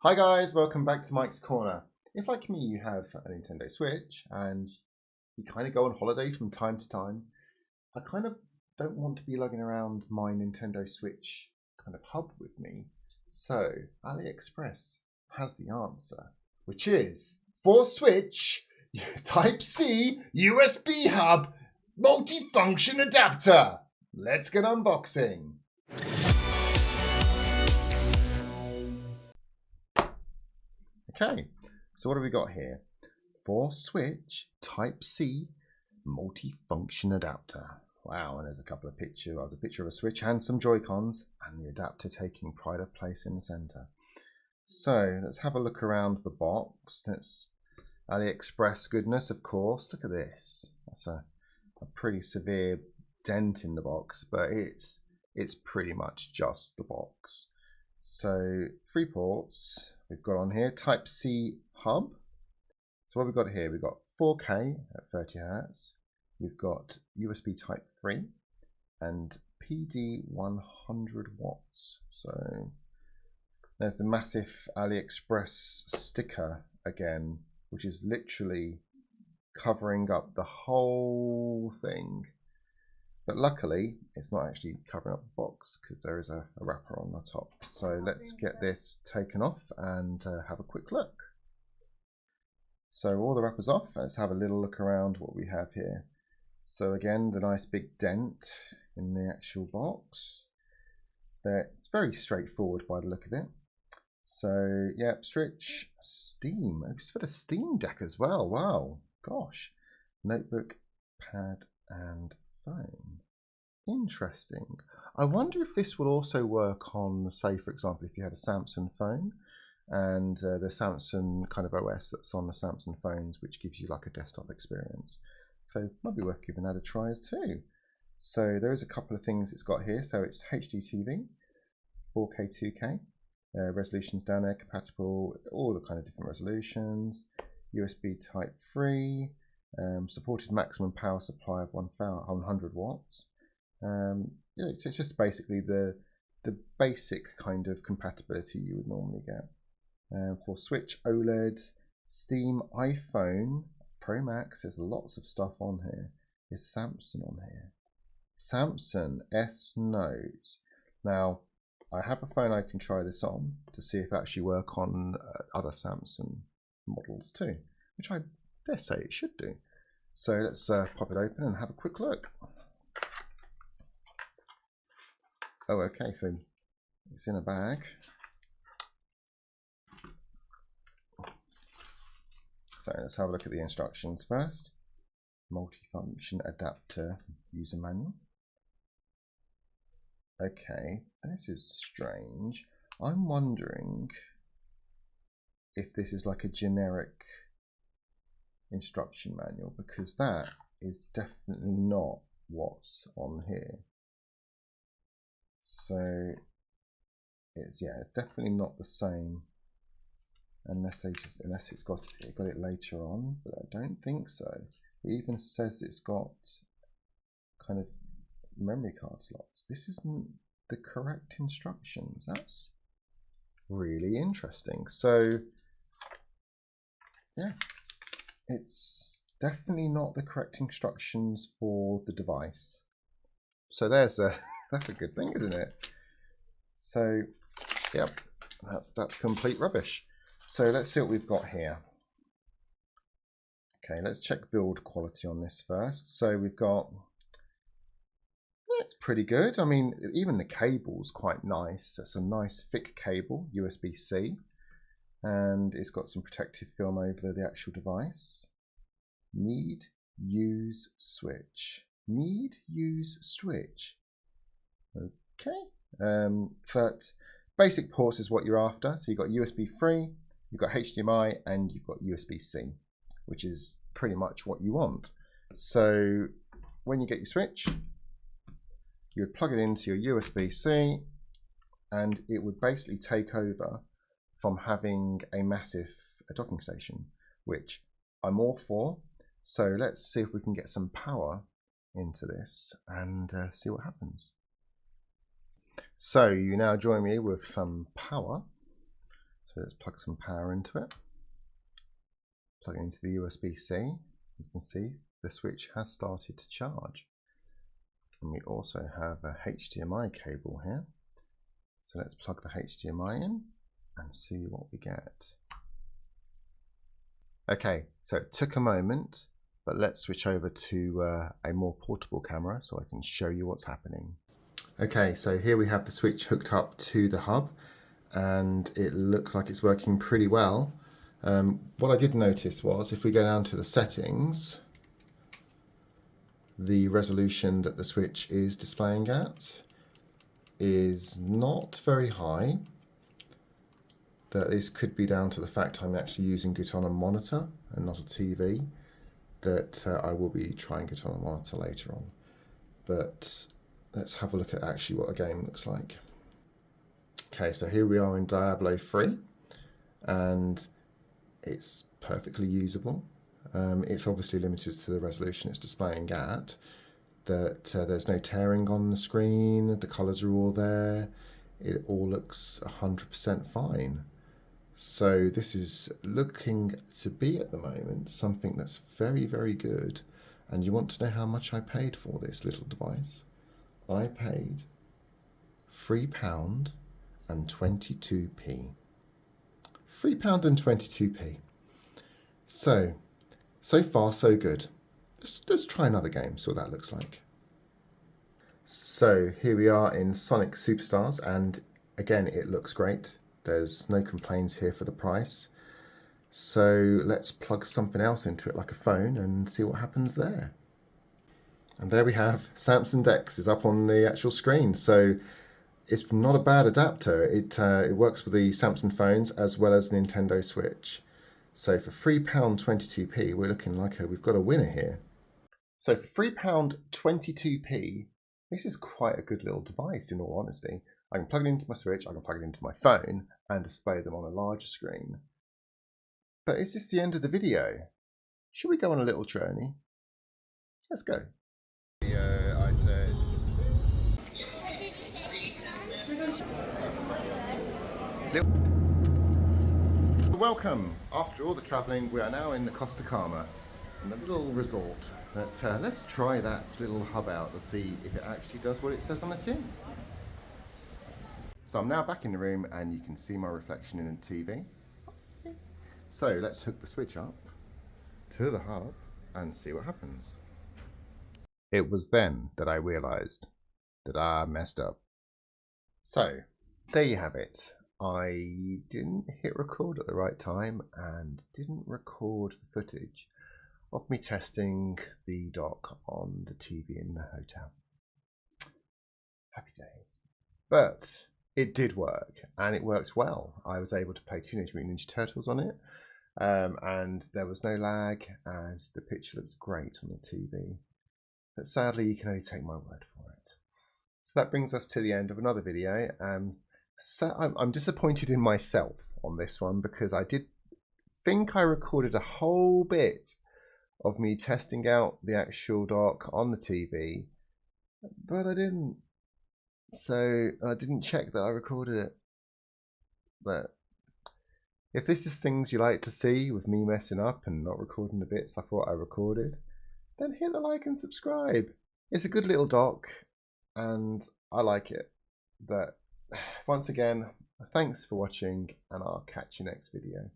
Hi guys, welcome back to Mike's Corner. If like me you have a Nintendo Switch and you kind of go on holiday from time to time, I kind of don't want to be lugging around my Nintendo Switch kind of hub with me. So AliExpress has the answer, which is for Switch Type-C USB hub multifunction adapter. Let's get unboxing. Okay, so what have we got here? For Switch Type-C multifunction adapter. Wow, and there's a couple of pictures. There's a picture of a Switch and some Joy-Cons, and the adapter taking pride of place in the center. So let's have a look around the box. That's AliExpress goodness, of course. Look at this. That's a pretty severe dent in the box, but it's pretty much just the box. So 3 ports we've got on here. Type-C hub. So what we've got here, we've got 4K at 30 Hz. We've got USB Type 3 and PD 100 watts. So there's the massive AliExpress sticker again, which is literally covering up the whole thing. But luckily, it's not actually covering up the box because there is a wrapper on the top. So let's get this taken off and have a quick look. So all the wrappers off, let's have a little look around what we have here. So again, the nice big dent in the actual box. It's very straightforward by the look of it. So yeah, Switch Steam. It's for the Steam Deck as well. Wow, gosh. Notebook, pad, and phone. Interesting. I wonder if this will also work on, say, for example, if you had a Samsung phone and the Samsung kind of OS that's on the Samsung phones, which gives you like a desktop experience. So it might be worth giving that a try as too. So there is a couple of things it's got here. So it's HD TV, 4K, 2K, resolutions down there, compatible, all the kind of different resolutions, USB Type 3, supported maximum power supply of 100 watts. Yeah, it's just basically the basic kind of compatibility you would normally get. For Switch OLED, Steam, iPhone, Pro Max, there's lots of stuff on here. Is Samsung on here? Samsung S Note. Now, I have a phone I can try this on to see if it actually work on other Samsung models too, which I dare say it should do. So let's pop it open and have a quick look. Oh, okay, so it's in a bag. So let's have a look at the instructions first. Multifunction adapter user manual. Okay, this is strange. I'm wondering if this is like a generic instruction manual, because that is definitely not what's on here. So it's definitely not the same, unless it's got it later on, but I don't think so. It even says it's got kind of memory card slots. This isn't the correct instructions. That's really interesting. So yeah, it's definitely not the correct instructions for the device. So that's a good thing, isn't it? So yep, that's complete rubbish. So let's see what we've got here. Okay, let's check build quality on this first. So we've got, it's pretty good. I mean, even the cable's quite nice. It's a nice thick cable, USB-C, and it's got some protective film over the actual device. Need use switch. Need use switch. Okay. But basic ports is what you're after. So you've got USB 3, you've got HDMI, and you've got USB-C, which is pretty much what you want. So when you get your Switch, you would plug it into your USB-C, and it would basically take over from having a massive docking station, which I'm all for. So let's see if we can get some power into this and see what happens. So you now join me with some power. So So let's plug some power into it. Plug it into the USB-C. You can see the switch has started to charge. And we also have a HDMI cable here. So let's plug the HDMI in and see what we get. Okay, so it took a moment, but let's switch over to a more portable camera so I can show you what's happening. Okay, so here we have the switch hooked up to the hub, and it looks like it's working pretty well. What I did notice was if we go down to the settings, the resolution that the switch is displaying at is not very high. That this could be down to the fact I'm actually using it on a monitor and not a TV. That I will be trying it on a monitor later on. But let's have a look at actually what a game looks like. Okay, so here we are in Diablo 3, and it's perfectly usable. It's obviously limited to the resolution it's displaying at. That there's no tearing on the screen, the colours are all there, it all looks 100% fine. So this is looking to be at the moment something that's very, very good. And you want to know how much I paid for this little device? I paid £3.22. £3.22. So far so good. Let's try another game, see what that looks like. So here we are in Sonic Superstars, and again it looks great. There's no complaints here for the price. So let's plug something else into it like a phone and see what happens there. And there we have Samsung DeX is up on the actual screen. So it's not a bad adapter. It works with the Samsung phones as well as Nintendo Switch. So for £3.22, we're looking like we've got a winner here. So for £3.22, this is quite a good little device in all honesty. I can plug it into my Switch, I can plug it into my phone and display them on a larger screen. But is this the end of the video? Should we go on a little journey? Let's go. I said... Welcome! After all the travelling, we are now in the Costa Calma, in the little resort. But let's try that little hub out to see if it actually does what it says on the tin. So I'm now back in the room and you can see my reflection in the TV. So let's hook the switch up to the hub and see what happens. It was then that I realised that I messed up. So there you have it. I didn't hit record at the right time and didn't record the footage of me testing the dock on the TV in the hotel. Happy days. But it did work, and it worked well. I was able to play Teenage Mutant Ninja Turtles on it, and there was no lag, and the picture looks great on the TV. But sadly, you can only take my word for it. So that brings us to the end of another video. So I'm disappointed in myself on this one because I did think I recorded a whole bit of me testing out the actual dock on the TV, but I didn't. So I didn't check that I recorded it. But if this is things you like to see with me messing up and not recording the bits I thought I recorded, then hit the like and subscribe. It's a good little dock and I like it. But once again, thanks for watching and I'll catch you next video.